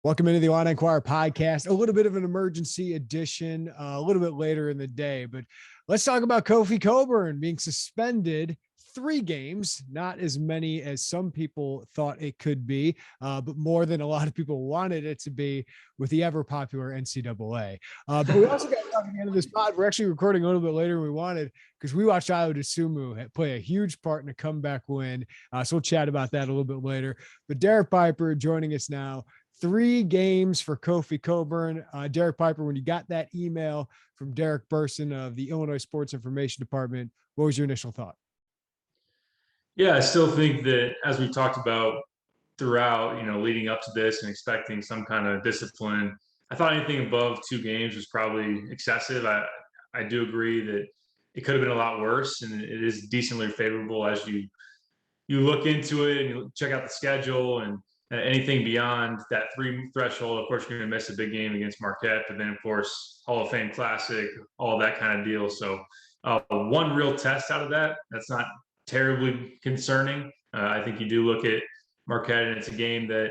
Welcome into the Illini Inquirer Podcast. A little bit of an emergency edition, a little bit later in the day, but let's talk about Kofi Cockburn being suspended 3 games, not as many as some people thought it could be, but more than a lot of people wanted it to be with the ever popular NCAA. But we also got to talk at the end of this pod. We're actually recording a little bit later than we wanted because we watched Ayo Dosunmu play a huge part in a comeback win. So we'll chat about that a little bit later. But Derek Piper joining us now. 3 games for Kofi Cockburn. Derek Piper, when you got that email from Derek Burson of the Illinois Sports Information Department, what was your initial thought? Yeah, I still think that as we talked about throughout, leading up to this and expecting some kind of discipline, I thought anything above 2 games was probably excessive. I do agree that it could have been a lot worse, and it is decently favorable as you look into it and you check out the schedule and anything beyond that 3 threshold. Of course, you're going to miss a big game against Marquette, but then of course, Hall of Fame Classic, all that kind of deal. So one real test out of that's not terribly concerning. I think you do look at Marquette, and it's a game that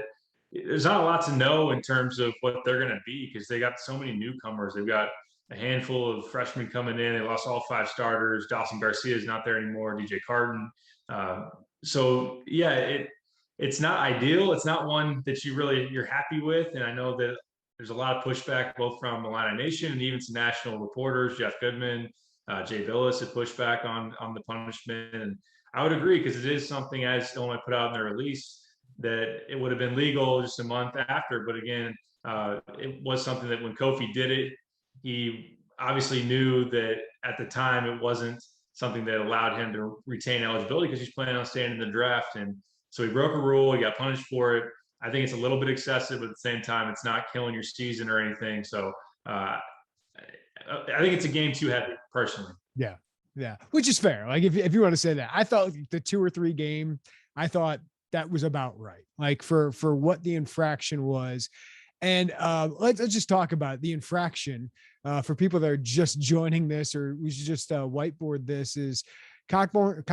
there's not a lot to know in terms of what they're going to be because they got so many newcomers. They've got a handful of freshmen coming in. They lost all 5 starters. Dawson Garcia is not there anymore. DJ Carton. So yeah, it's not ideal. It's not one that you're happy with. And I know that there's a lot of pushback both from Illini Nation and even some national reporters. Jeff Goodman, Jay Billis had pushed back on the punishment. And I would agree because it is something, as Illinois put out in their release, that it would have been legal just a month after. But again, it was something that when Kofi did it, he obviously knew that at the time it wasn't something that allowed him to retain eligibility because he's planning on staying in the draft. And so he broke a rule. He got punished for it. I think it's a little bit excessive, but at the same time, it's not killing your season or anything. So I think it's a game too heavy, personally. Yeah, which is fair. Like if you want to say that, I thought the 2 or 3 game, I thought that was about right. Like for what the infraction was. And let's just talk about the infraction for people that are just joining this, or we should just whiteboard this. Is Cockburn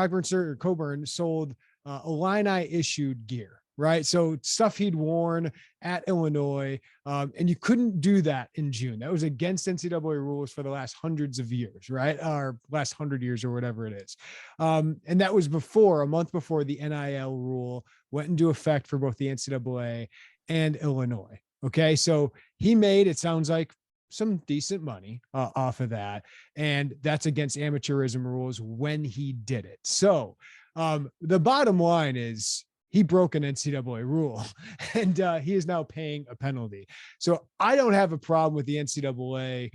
sold Illini issued gear, right? So stuff he'd worn at Illinois, and you couldn't do that in June. That was against NCAA rules for the last hundreds of years, right? Or last 100 years or whatever it is. And that was a month before the NIL rule went into effect for both the NCAA and Illinois. Okay. So he made, it sounds like, some decent money off of that. And that's against amateurism rules when he did it. So the bottom line is he broke an NCAA rule and he is now paying a penalty. So I don't have a problem with the NCAA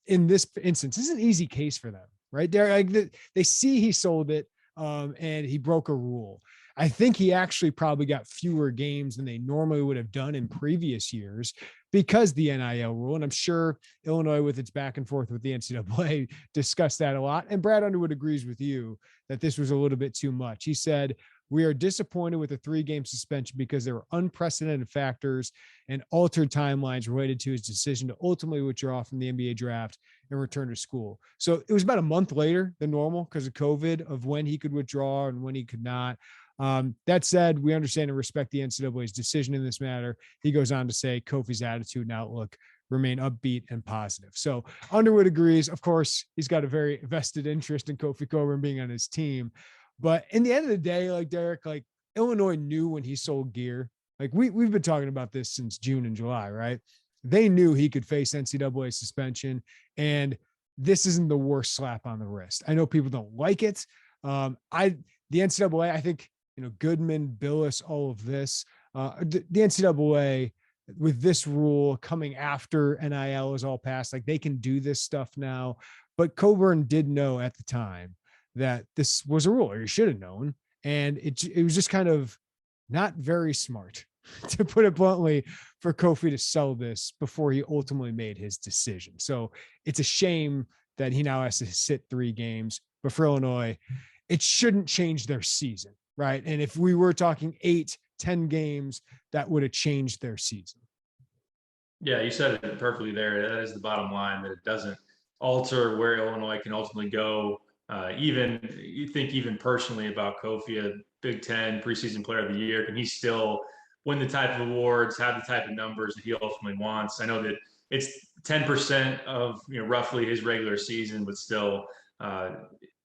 in this instance. This is an easy case for them, right? They see he sold it and he broke a rule. I think he actually probably got fewer games than they normally would have done in previous years because the NIL rule. And I'm sure Illinois, with its back and forth with the NCAA, discussed that a lot. And Brad Underwood agrees with you that this was a little bit too much. He said, "We are disappointed with a 3-game suspension because there were unprecedented factors and altered timelines related to his decision to ultimately withdraw from the NBA draft and return to school." So it was about a month later than normal because of COVID, of when he could withdraw and when he could not. That said, we understand and respect the NCAA's decision in this matter. He goes on to say Kofi's attitude and outlook remain upbeat and positive. So Underwood agrees. Of course, he's got a very vested interest in Kofi Cockburn being on his team. But in the end of the day, like Derek, like Illinois knew when he sold gear, like we've been talking about this since June and July, right? They knew he could face NCAA suspension, and this isn't the worst slap on the wrist. I know people don't like it. The NCAA, I think, Goodman, Billis, all of this, the NCAA with this rule coming after NIL is all passed, like they can do this stuff now. But Cockburn did know at the time that this was a rule, or he should have known. And it was just kind of not very smart, to put it bluntly, for Kofi to sell this before he ultimately made his decision. So it's a shame that he now has to sit 3 games, but for Illinois, it shouldn't change their season, right? And if we were talking 8-10 games, that would have changed their season. Yeah, you said it perfectly there. That is the bottom line, that it doesn't alter where Illinois can ultimately go. Even personally about Kofi, a Big Ten preseason player of the year, can he still win the type of awards, have the type of numbers that he ultimately wants. I know that it's 10% of roughly his regular season, but still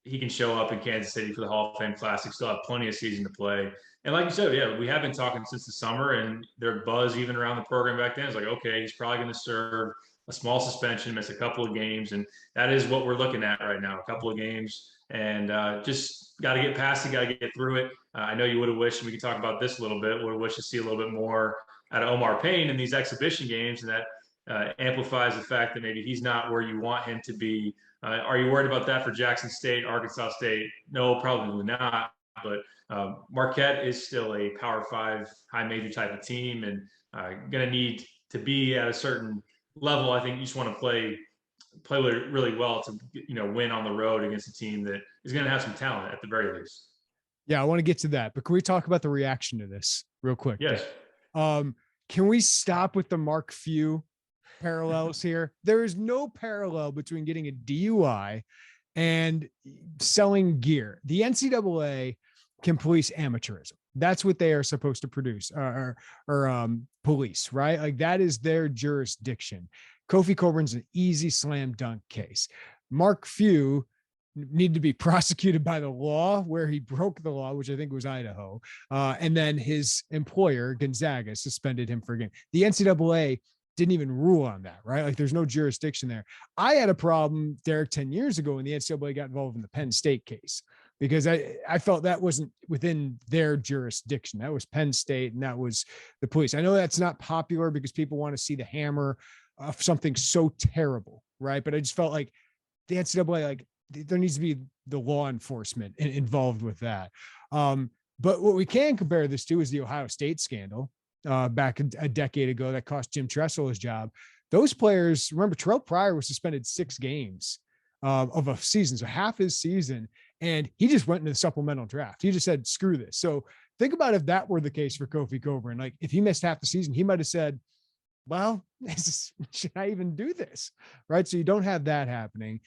he can show up in Kansas City for the Hall of Fame Classic, still have plenty of season to play. And like you said, yeah, we have been talking since the summer, and their buzz even around the program back then is like, okay, he's probably going to serve a small suspension, miss a couple of games, and that is what we're looking at right now, a couple of games, and just got to get past it, got to get through it. I know you would have wished, and we can talk about this a little bit, would have wished to see a little bit more out of Omar Payne in these exhibition games, and that amplifies the fact that maybe he's not where you want him to be. Are you worried about that for Jackson State, Arkansas State? No, probably not. But Marquette is still a Power 5 high major type of team, and going to need to be at a certain level. I think you just want to play really well to win on the road against a team that is going to have some talent at the very least. Yeah, I want to get to that, but can we talk about the reaction to this real quick? Yes. Can we stop with the Mark Few parallels here? There is no parallel between getting a DUI and selling gear. The NCAA can police amateurism. That's what they are supposed to produce or police, right? Like that is their jurisdiction. Kofi Cockburn's an easy slam dunk case. Mark Few needed to be prosecuted by the law where he broke the law, which I think was Idaho. And then his employer, Gonzaga, suspended him for a game. The NCAA didn't even rule on that, right? Like there's no jurisdiction there. I had a problem, Derek, 10 years ago when the NCAA got involved in the Penn State case, because I felt that wasn't within their jurisdiction. That was Penn State and that was the police. I know that's not popular because people want to see the hammer of something so terrible, right? But I just felt like the NCAA, like there needs to be the law enforcement involved with that. But what we can compare this to is the Ohio State scandal back a decade ago that cost Jim Tressel his job. Those players, remember, Terrell Pryor was suspended 6 games of a season, so half his season, and he just went into the supplemental draft. He just said, screw this. So think about if that were the case for Kofi Cockburn. Like if he missed half the season, he might have said, well, should I even do this? Right. So you don't have that happening.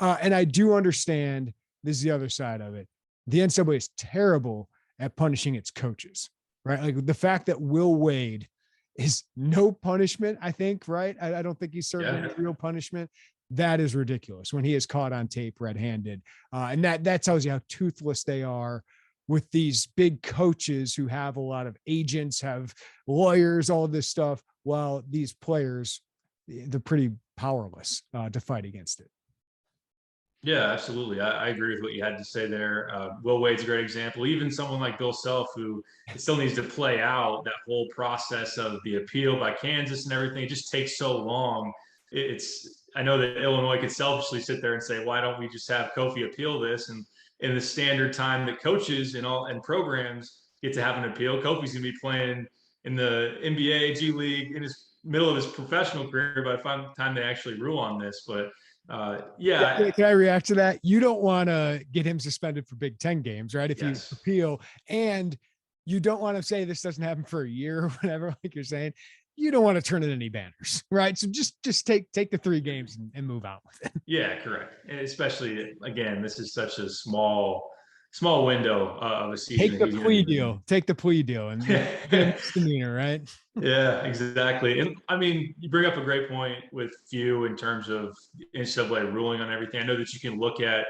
And I do understand this is the other side of it. The NCAA is terrible at punishing its coaches, right? Like the fact that Will Wade is no punishment, I think, right? I don't think he's serving any real punishment. That is ridiculous when he is caught on tape red-handed. And that tells you how toothless they are with these big coaches who have a lot of agents, have lawyers, all this stuff, while these players, they're pretty powerless to fight against it. Yeah, absolutely. I agree with what you had to say there. Will Wade's a great example. Even someone like Bill Self, who still needs to play out that whole process of the appeal by Kansas and everything. It just takes so long. I know that Illinois could selfishly sit there and say, why don't we just have Kofi appeal this? And in the standard time that coaches and programs get to have an appeal, Kofi's going to be playing in the NBA, G League, in his middle of his professional career by the time they actually rule on this. But yeah. Can I react to that? You don't want to get him suspended for Big Ten games, right? If you appeal, and you don't want to say this doesn't happen for a year or whatever, like you're saying, you don't want to turn in any banners, right? So just take the 3 games and move out with it. Yeah, correct. And especially, again, this is such a small window of a season. Take the plea deal and get a misdemeanor, right? Yeah, exactly. And I mean, you bring up a great point with Few in terms of NCAA ruling on everything. I know that you can look at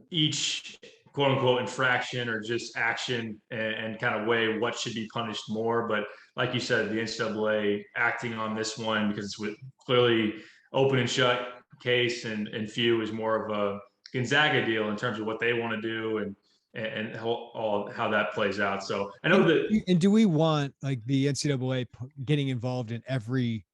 each quote unquote infraction or just action and kind of weigh what should be punished more. But like you said, the NCAA acting on this one because it's clearly open and shut case, and Few is more of a Gonzaga deal in terms of what they want to do and how that plays out. So I know that. And do we want like the NCAA getting involved in every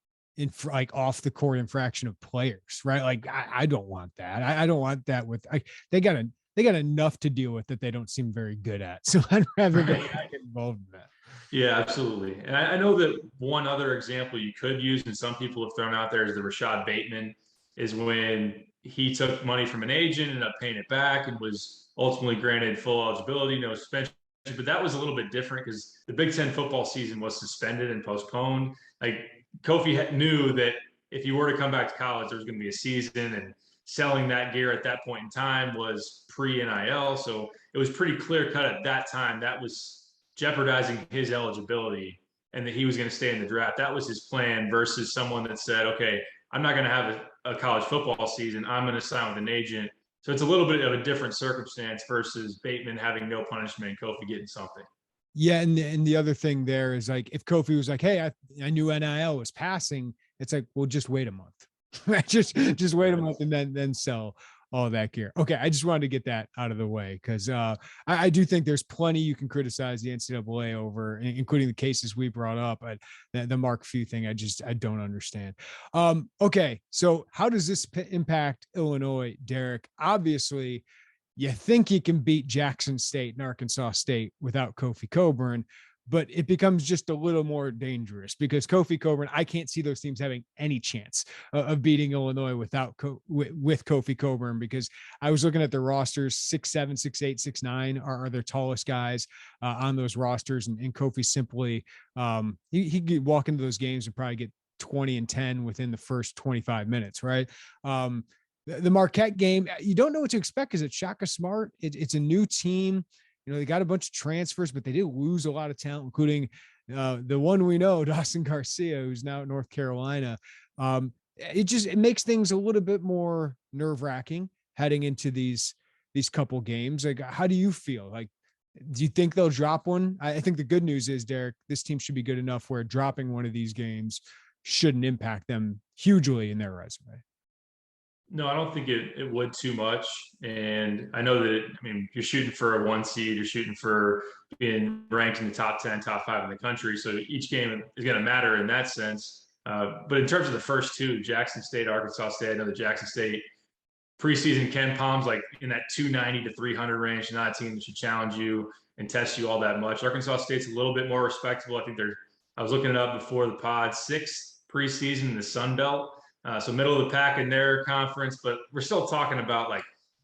like off the court infraction of players, right? Like I don't want that. I don't want that with they got enough to deal with that they don't seem very good at. So I'd rather get involved in that. Yeah, absolutely. And I know that one other example you could use, and some people have thrown out there, is the Rashad Bateman, is when he took money from an agent, ended up paying it back, and was ultimately granted full eligibility, no suspension. But that was a little bit different because the Big Ten football season was suspended and postponed. Like Kofi knew that if he were to come back to college, there was going to be a season, and selling that gear at that point in time was pre-NIL. So it was pretty clear cut at that time. That was jeopardizing his eligibility and that he was going to stay in the draft. That was his plan versus someone that said, okay, I'm not going to have a college football season. I'm going to sign with an agent. So it's a little bit of a different circumstance versus Bateman having no punishment and Kofi getting something. Yeah, and the other thing there is like if Kofi was like, hey, I knew NIL was passing, it's like, well, just wait a month. just wait a month and then sell all that gear. Okay, I just wanted to get that out of the way because I do think there's plenty you can criticize the NCAA over, including the cases we brought up. But the Mark Few thing, I don't understand. Okay, so how does this impact Illinois, Derek? Obviously, you think you can beat Jackson State and Arkansas State without Kofi Cockburn, but it becomes just a little more dangerous because Kofi Cockburn, I can't see those teams having any chance of beating Illinois without with Kofi Cockburn, because I was looking at their rosters, 6'7", 6'8", 6'9" are their tallest guys on those rosters. And Kofi simply, he could walk into those games and probably get 20 and 10 within the first 25 minutes. Right. The Marquette game, you don't know what to expect because it's Shaka Smart. It's a new team. You know, they got a bunch of transfers, but they did lose a lot of talent, including the one we know, Dawson Garcia, who's now at North Carolina. It makes things a little bit more nerve-wracking heading into these couple games. Like, how do you feel? Like, do you think they'll drop one? I think the good news is, Derek, this team should be good enough where dropping one of these games shouldn't impact them hugely in their resume. No, I don't think it would too much. And I know that, I mean, you're shooting for a 1 seed, you're shooting for being ranked in the top 10, top 5 in the country. So each game is going to matter in that sense. But in terms of the first two, Jackson State, Arkansas State, I know the Jackson State preseason Ken Palm's like in that 290 to 300 range, not a team that should challenge you and test you all that much. Arkansas State's a little bit more respectable. I think I was looking it up before the pod, 6th preseason in the Sun Belt. So middle of the pack in their conference, but we're still talking about like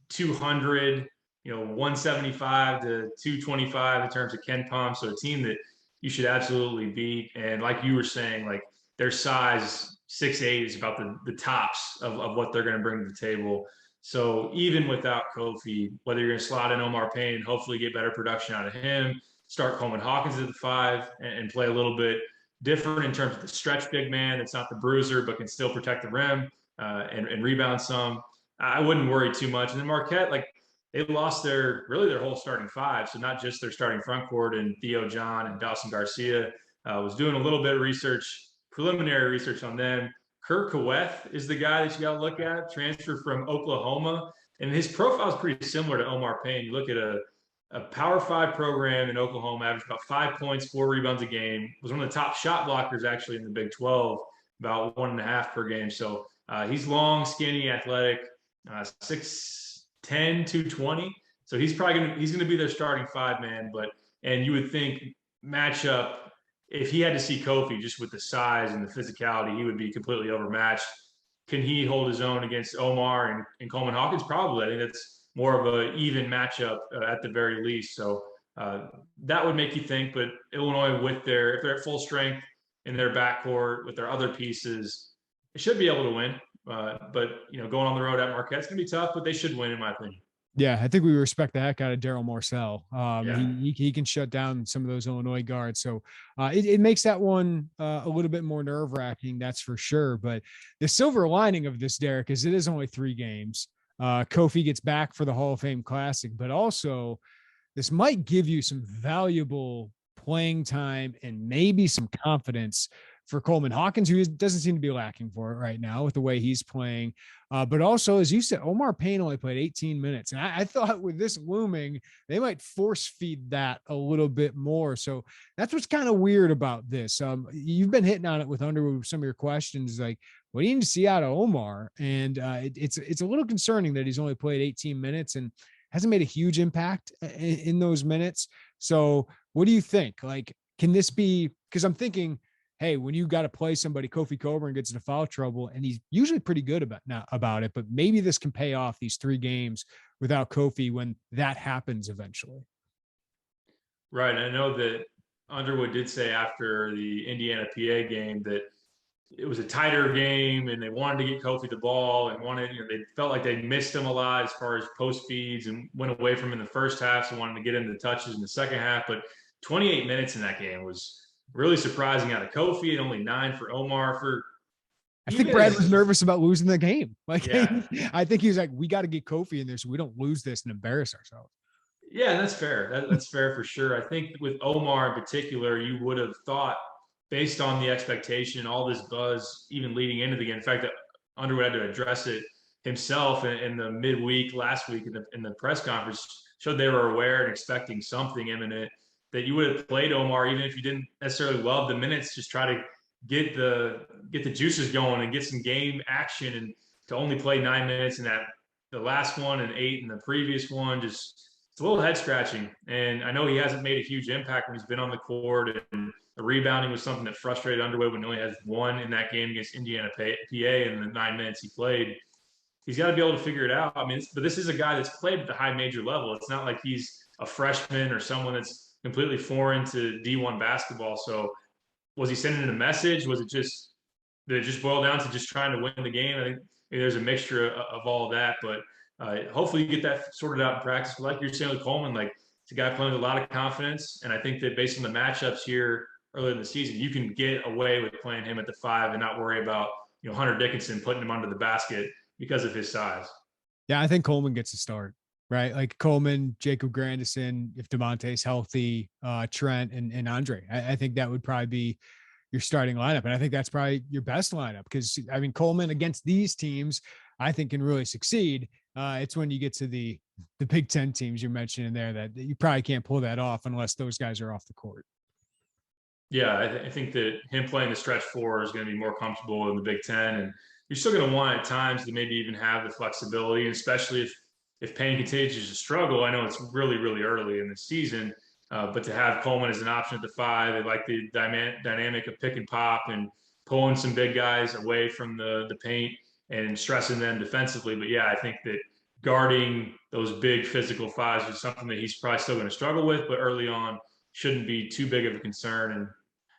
200, 175 to 225 in terms of Ken Palm. So a team that you should absolutely beat. And like you were saying, like their size, 6'8", is about the tops of what they're going to bring to the table. So even without Kofi, whether you're going to slot in Omar Payne, hopefully get better production out of him, start Coleman Hawkins at the 5 and play a little bit different in terms of the stretch big man. It's not the bruiser, but can still protect the rim and rebound some. I wouldn't worry too much. And then Marquette, like they lost their whole starting 5. So not just their starting front court and Theo John and Dawson Garcia. Was doing a little bit of preliminary research on them. Kirk Kaweth is the guy that you got to look at, transfer from Oklahoma. And his profile is pretty similar to Omar Payne. You look at a Power 5 program in Oklahoma, averaged about 5 points, 4 rebounds a game, was one of the top shot blockers actually in the Big 12, about 1.5 per game. So he's long, skinny, athletic, 6'10", 220. So he's going to be their starting 5-man. And you would think matchup, if he had to see Kofi just with the size and the physicality, he would be completely overmatched. Can he hold his own against Omar and Coleman Hawkins? Probably. I think that's more of an even matchup at the very least. So that would make you think, but Illinois if they're at full strength in their backcourt with their other pieces, they should be able to win. But going on the road at Marquette, it's going to be tough, but they should win in my opinion. Yeah, I think we respect the heck out of Daryl Morcell. Yeah. He can shut down some of those Illinois guards. So it makes that one a little bit more nerve-wracking, that's for sure. But the silver lining of this, Derek, is it is only 3 games. Kofi gets back for the Hall of Fame Classic, but also this might give you some valuable playing time and maybe some confidence for Coleman Hawkins, who doesn't seem to be lacking for it right now with the way he's playing. But also, as you said, Omar Payne only played 18 minutes. And I thought with this looming, they might force feed that a little bit more. So that's what's kind of weird about this. You've been hitting on it with Underwood with some of your questions, like, what do you need to see out of Omar? And it's a little concerning that he's only played 18 minutes and hasn't made a huge impact in those minutes. So what do you think? Like, can this be, because I'm thinking, hey, when you got to play somebody, Kofi Cockburn gets into foul trouble, and he's usually pretty good about it, but maybe this can pay off these 3 games without Kofi when that happens eventually. Right. I know that Underwood did say after the Indiana PA game that it was a tighter game and they wanted to get Kofi the ball and they felt like they missed him a lot as far as post feeds and went away from him in the first half. So wanted to get him the touches in the second half, but 28 minutes in that game was really surprising out of Kofi, and only 9 for Omar. I think Brad was nervous about losing the game. Yeah. I think he was like, we got to get Kofi in there so we don't lose this and embarrass ourselves. Yeah, that's fair. That's fair for sure. I think with Omar in particular, you would have thought, based on the expectation, all this buzz, even leading into the game. In fact, Underwood had to address it himself in the midweek last week in the press conference, showed they were aware and expecting something imminent, that you would have played Omar even if you didn't necessarily love the minutes. Just try to get the juices going and get some game action, and to only play 9 minutes in the last one and 8 in the previous one, just it's a little head scratching. And I know he hasn't made a huge impact when he's been on the court, and the rebounding was something that frustrated Underwood when he only has 1 in that game against Indiana PA in the 9 minutes he played. He's got to be able to figure it out. I mean, but this is a guy that's played at the high major level. It's not like he's a freshman or someone that's completely foreign to D1 basketball. So was he sending a message? Did it just boil down to just trying to win the game? I think there's a mixture of all of that, but hopefully you get that sorted out in practice. But like you're saying with Coleman, like, it's a guy playing with a lot of confidence, and I think that based on the matchups here earlier in the season, you can get away with playing him at the 5 and not worry about Hunter Dickinson putting him under the basket because of his size. Yeah, I think Coleman gets a start, right? Like Coleman, Jacob Grandison, if DeMonte's healthy, Trent and Andre. I think that would probably be your starting lineup. And I think that's probably your best lineup because, I mean, Coleman against these teams, I think can really succeed. It's when you get to the Big Ten teams you're mentioning there that you probably can't pull that off unless those guys are off the court. Yeah, I think that him playing the stretch 4 is going to be more comfortable in the Big Ten, and you're still going to want at times to maybe even have the flexibility, and especially if Payne continues to struggle. I know it's really, really early in the season, but to have Coleman as an option at the 5, they like the dynamic of pick and pop and pulling some big guys away from the paint and stressing them defensively. But yeah, I think that guarding those big physical 5s is something that he's probably still going to struggle with, but early on shouldn't be too big of a concern. And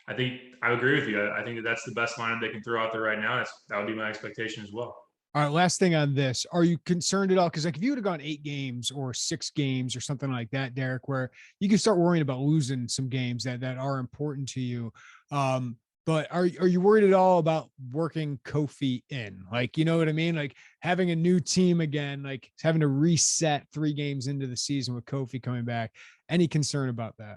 I think I agree with you. I think that's the best lineup they can throw out there right now. That would be my expectation as well. All right, last thing on this. Are you concerned at all? Because like if you would have gone 8 games or 6 games or something like that, Derek, where you can start worrying about losing some games that are important to you. But are you worried at all about working Kofi in? Like, you know what I mean? Like having a new team again, like having to reset 3 games into the season with Kofi coming back. Any concern about that?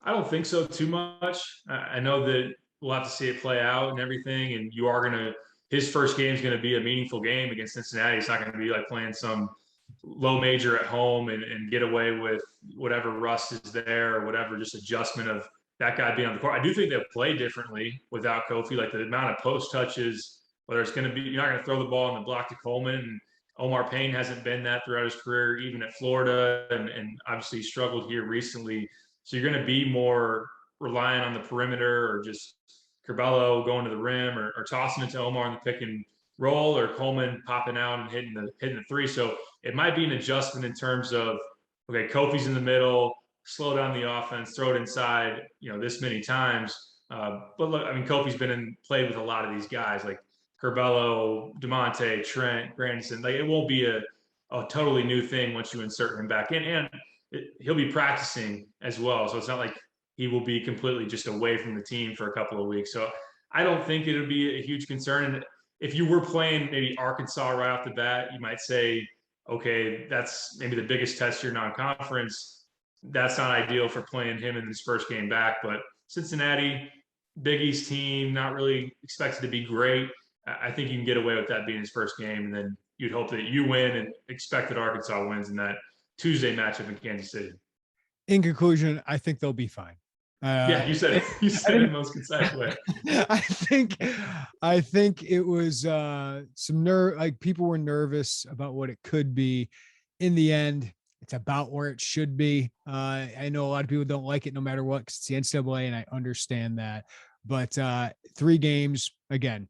I don't think so too much. I know that we'll have to see it play out and everything. And his first game is going to be a meaningful game against Cincinnati. It's not going to be like playing some low major at home and get away with whatever rust is there or whatever, just adjustment of that guy being on the court. I do think they'll play differently without Kofi, like the amount of post touches, whether it's going to be, you're not going to throw the ball in the block to Coleman. And Omar Payne hasn't been that throughout his career, even at Florida, and obviously struggled here recently. So you're going to be more reliant on the perimeter, or just Curbelo going to the rim, or tossing it to Omar in the pick and roll, or Coleman popping out and hitting the 3. So it might be an adjustment in terms of, okay, Kofi's in the middle, slow down the offense, throw it inside, this many times. But look, I mean, Kofi's played with a lot of these guys like Curbelo, DeMonte, Trent, Grandison. Like, it won't be a totally new thing once you insert him back in, and he'll be practicing as well. So it's not like he will be completely just away from the team for a couple of weeks. So I don't think it'll be a huge concern. And if you were playing maybe Arkansas right off the bat, you might say, okay, that's maybe the biggest test your non-conference. That's not ideal for playing him in his first game back. But Cincinnati, Big East team, not really expected to be great. I think you can get away with that being his first game. And then you'd hope that you win and expect that Arkansas wins in that Tuesday matchup in Kansas City. In conclusion, I think they'll be fine. Yeah, you said it. You said it in the most concise way. I think it was some like people were nervous about what it could be. In the end, it's about where it should be. I know a lot of people don't like it no matter what, because it's the NCAA, and I understand that. But 3 games, again,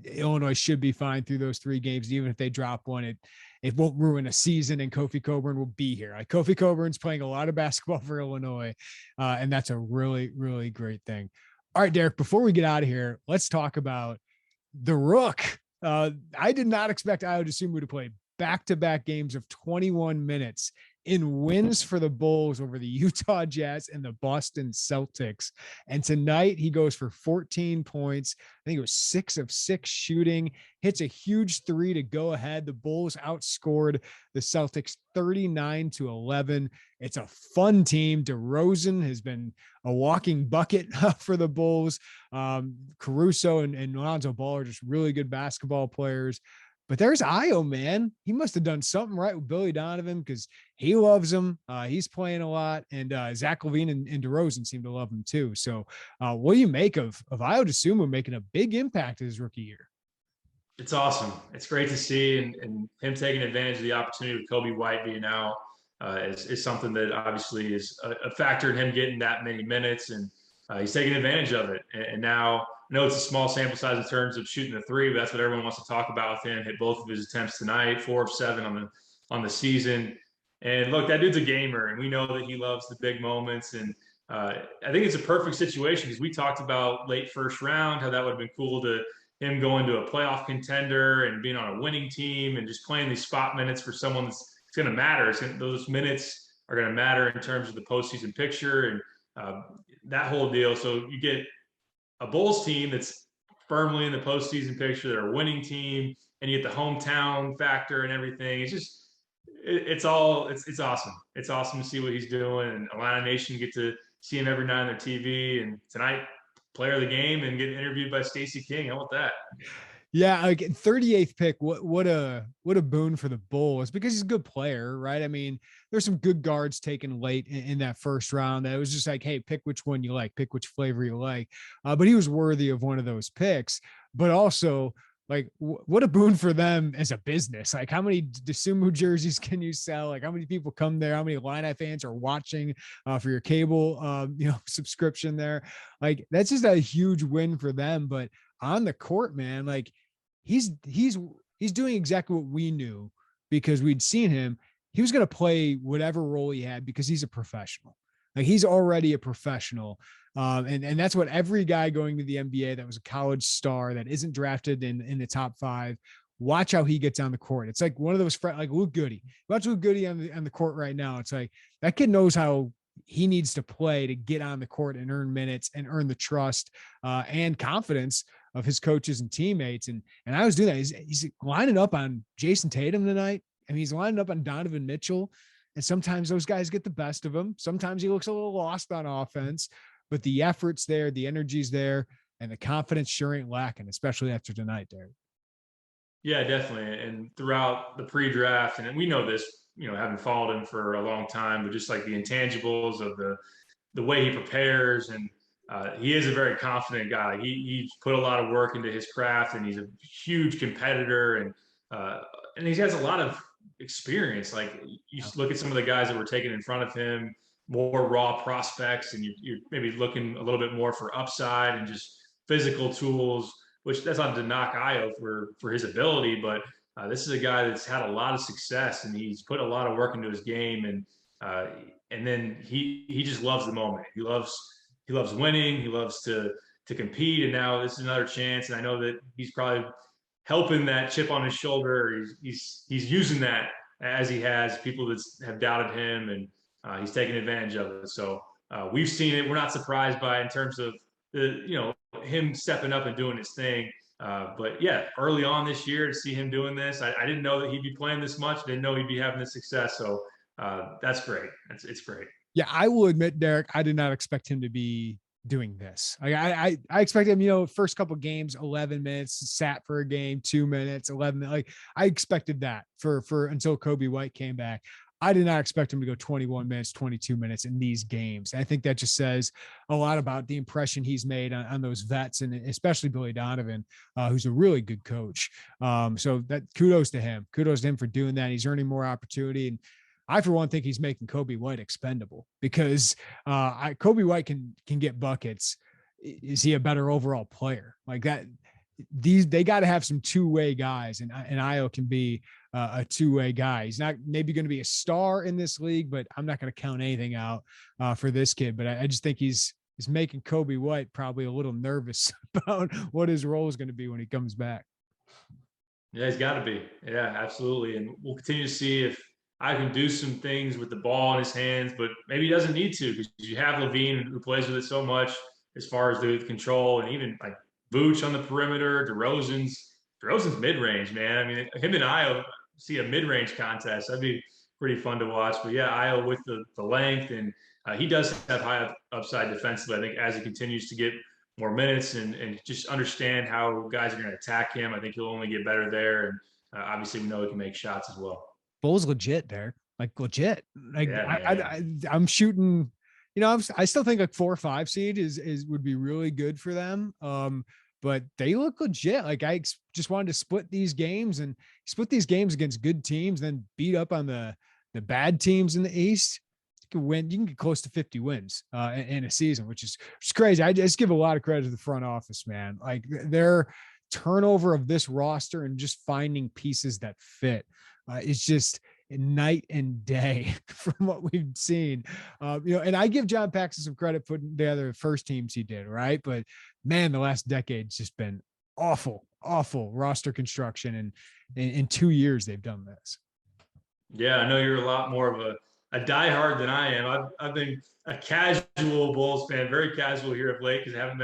Illinois should be fine through those 3 games. Even if they drop one, it won't ruin a season, and Kofi Cockburn will be here. Like, Kofi Cockburn's playing a lot of basketball for Illinois, and that's a really, really great thing. All right, Derek, before we get out of here, let's talk about the Rook. I did not expect Ayo Dosunmu to play back-to-back games of 21 minutes in wins for the Bulls over the Utah Jazz and the Boston Celtics. And tonight he goes for 14 points. I think it was 6 of 6 shooting, hits a huge 3 to go ahead. The Bulls outscored the Celtics 39-11. It's a fun team. DeRozan has been a walking bucket for the Bulls. Caruso and Lonzo Ball are just really good basketball players. But there's Ayo, man. He must have done something right with Billy Donovan because he loves him. He's playing a lot. And Zach LaVine and DeRozan seem to love him too. So what do you make of Ayo Dosunmu making a big impact in his rookie year? It's awesome. It's great to see, and him taking advantage of the opportunity with Kobe White being out is something that obviously is a factor in him getting that many minutes, and he's taking advantage of it. And now, I know it's a small sample size in terms of shooting the 3, but that's what everyone wants to talk about with him. Hit both of his attempts tonight, 4 of 7 on the season. And look, that dude's a gamer, and we know that he loves the big moments. And I think it's a perfect situation because we talked about late first round, how that would have been cool to him going to a playoff contender and being on a winning team and just playing these spot minutes for someone that's going to matter. Those minutes are going to matter in terms of the postseason picture and that whole deal. So you get a Bulls team that's firmly in the postseason picture, they're a winning team, and you get the hometown factor and everything. It's just, it's awesome. It's awesome to see what he's doing. And Atlanta Nation get to see him every night on their TV. And tonight, player of the game and getting interviewed by Stacey King. How about that? Yeah, like 38th pick. What a boon for the Bulls because he's a good player, right? I mean, there's some good guards taken late in that first round. That was just like, hey, pick which one you like, pick which flavor you like. But he was worthy of one of those picks. But also, like, what a boon for them as a business. Like, how many Dosunmu jerseys can you sell? Like, how many people come there? How many Illini fans are watching for your cable, subscription there? Like, that's just a huge win for them. But on the court, man, like, he's doing exactly what we knew because we'd seen him. He was going to play whatever role he had because he's a professional. Like, he's already a professional. And that's what every guy going to the NBA that was a college star that isn't drafted in the top 5, watch how he gets on the court. It's like one of those, like Luke Goody. Watch Luke Goody on the court right now. It's like that kid knows how he needs to play to get on the court and earn minutes and earn the trust and confidence of his coaches and teammates. And I was doing that. He's lining up on Jason Tatum tonight. I mean, he's lining up on Donovan Mitchell. And sometimes those guys get the best of him. Sometimes he looks a little lost on offense, but the effort's there, the energy's there, and the confidence sure ain't lacking, especially after tonight, Derek. Yeah, definitely. And throughout the pre-draft, and we know this, having followed him for a long time, but just like the intangibles of the way he prepares, and he is a very confident guy. He's put a lot of work into his craft, and he's a huge competitor, and he has a lot of experience. Like, you look at some of the guys that were taken in front of him, more raw prospects, and you're maybe looking a little bit more for upside and just physical tools, which that's not to knock Ayo for his ability, but this is a guy that's had a lot of success, and he's put a lot of work into his game, and then he just loves the moment. He loves winning. He loves to compete, and now this is another chance. And I know that he's probably helping that chip on his shoulder. He's using that as he has people that have doubted him, and he's taking advantage of it. So we've seen it. We're not surprised by it in terms of him stepping up and doing his thing. But yeah, early on this year to see him doing this, I didn't know that he'd be playing this much. Didn't know he'd be having this success. So that's great. It's great. Yeah, I will admit, Derek, I did not expect him to be doing this. Like, I expected him, first couple of games, 11 minutes, sat for a game, 2 minutes, 11 minutes. Like, I expected that for until Kobe White came back. I did not expect him to go 21 minutes, 22 minutes in these games. I think that just says a lot about the impression he's made on those vets, and especially Billy Donovan, who's a really good coach. So that kudos to him. Kudos to him for doing that. He's earning more opportunity. And I, for one, think he's making Kobe White expendable because Kobe White can get buckets. Is he a better overall player? Like that? They got to have some two-way guys, and Ayo can be a two-way guy. He's not maybe going to be a star in this league, but I'm not going to count anything out for this kid. But I just think he's making Kobe White probably a little nervous about what his role is going to be when he comes back. Yeah, he's got to be. Yeah, absolutely. And we'll continue to see if I can do some things with the ball in his hands, but maybe he doesn't need to because you have Levine who plays with it so much as far as the control, and even like Vooch on the perimeter, DeRozan's mid-range, man. I mean, him and Ayo see a mid-range contest. That'd be pretty fun to watch. But yeah, Ayo with the length, and he does have high upside defensively. I think as he continues to get more minutes and just understand how guys are going to attack him, I think he'll only get better there. And obviously, we know he can make shots as well. Bulls legit there, like legit. Like Yeah, I'm shooting. I still think like 4 or 5 seed is would be really good for them. But they look legit. Like I just wanted to split these games against good teams, then beat up on the bad teams in the East. You can get close to 50 wins in a season, which is crazy. I just give a lot of credit to the front office, man. Like their turnover of this roster and just finding pieces that fit is just night and day from what we've seen. And I give John Paxson some credit putting together the first teams he did, right? But man, the last decade's just been awful roster construction. And in 2 years, they've done this. Yeah, I know you're a lot more of a diehard than I am. I've been a casual Bulls fan, very casual here of late because I haven't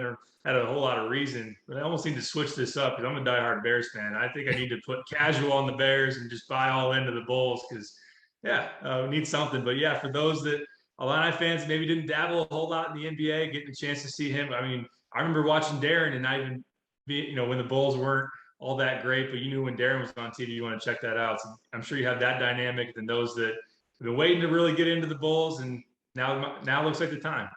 had a whole lot of reason. But I almost need to switch this up because I'm a diehard Bears fan. I think I need to put casual on the Bears and just buy all into the Bulls because, we need something. But yeah, for those that Illini fans maybe didn't dabble a whole lot in the NBA, getting a chance to see him. I mean, I remember watching Darren and not even when the Bulls weren't all that great, but you knew when Darren was on TV, you want to check that out. So I'm sure you have that dynamic than those that have been waiting to really get into the Bulls, and now looks like the time.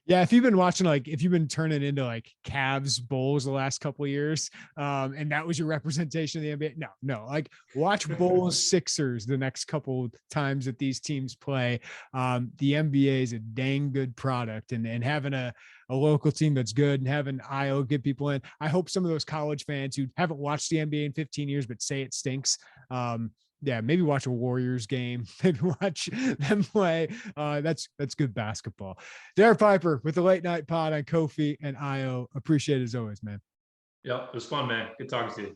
Yeah, if you've been watching, like if you've been turning into like Cavs Bulls the last couple of years, and that was your representation of the NBA, no, like watch Bulls Sixers the next couple times that these teams play. The NBA is a dang good product, and having a local team that's good and having Ayo get people in. I hope some of those college fans who haven't watched the NBA in 15 years but say it stinks, maybe watch a Warriors game, maybe watch them play. That's good basketball. Derek Piper with the late night pod on Kofi and Ayo. Appreciate it as always, man. Yep, it was fun, man. Good talking to you.